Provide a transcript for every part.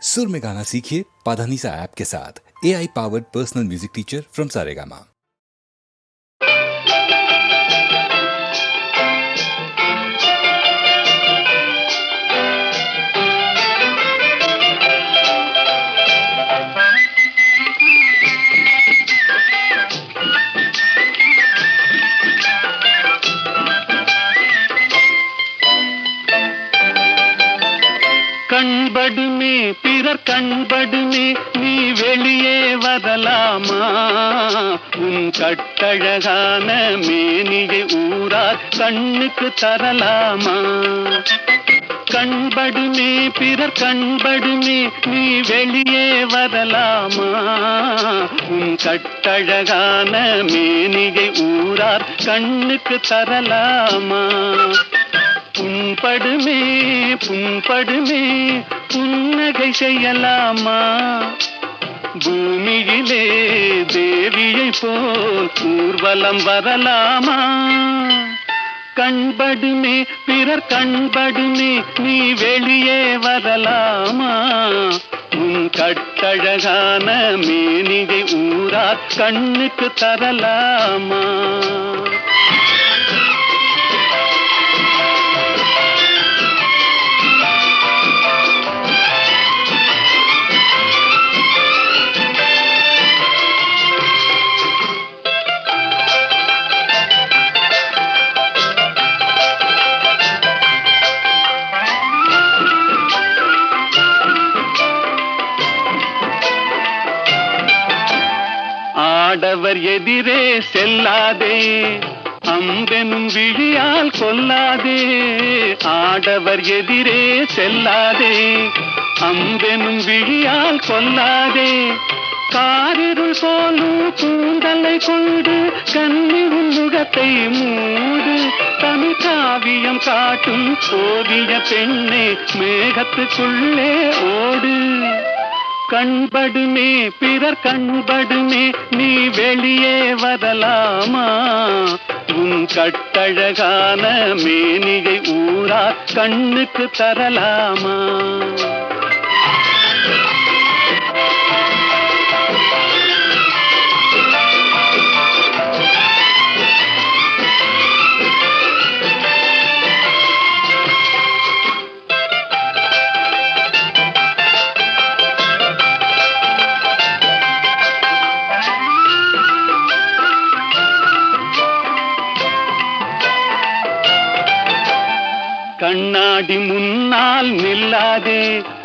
सुर में गाना सीखिए पाधानीसा ऐप के साथ। AI powered personal music teacher from Saregama. கண்படுமே பிறர் கண்படுமே நீ வெளியே வரலாமா? உன் கட்டழகான மேனியை ஊரார் கண்ணுக்கு தரலாமா? கண்படுமே பிறர் கண்படுமே நீ வெளியே வரலாமா? உன் கட்டழகான மேனியை ஊரார் கண்ணுக்கு தரலாமா? புண்படுமே புண்படுமே புன்னகை செய்யலாமா? பூமியிலே தேவியை போல் ஊர்வலம் வரலாமா? கண்படுமே பிறர் கண்படுமே நீ வெளியே வரலாமா? உன் கட்டழகான மேனியை ஊரார் கண்ணுக்கு தரலாமா? ஆடவர் எதிரே செல்லாதே, அம்பெனும் விழியால் கொல்லாதே. ஆடவர் எதிரே செல்லாதே, அம்பெனும் விழியால் கொல்லாதே. காரிருள் போலும் கூந்தலை கொண்டு கண்ணின் முகத்தை மூடு. தமிழ் காவியம் காட்டும் ஓவிய பெண்ணே மேகத்துக்குள்ளே ஓடு. கண்படுமே பிறர் கண்படுமே நீ வெளியே வரலாமா? உன் கட்டழகான மேனியை ஊரார் கண்ணுக்கு தரலாமா? கண்ணாடி முன்னால் நில்லாதே,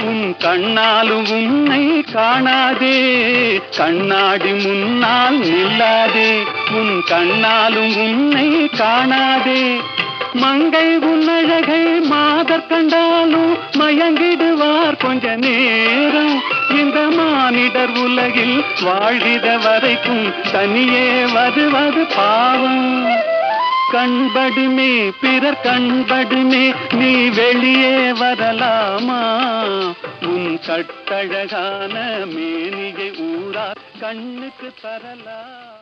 உன் கண்ணாலும் உன்னை காணாதே. கண்ணாடி முன்னால் நில்லாதே, உன் கண்ணாலும் உன்னை காணாதே. மங்கை உன்னழகை மாதர் கண்டாலும் மயங்கிடுவார் கொஞ்ச நேரம். இந்த மானிடர் உலகில் வாழ்கிற வரைக்கும் தனியே வருவது பாவம். கண்படுமே பிறர் கண்படுமே நீ வெளியே வரலாமா? உன் கட்டழகான மேனியை ஊரார் கண்ணுக்கு தரலாம்.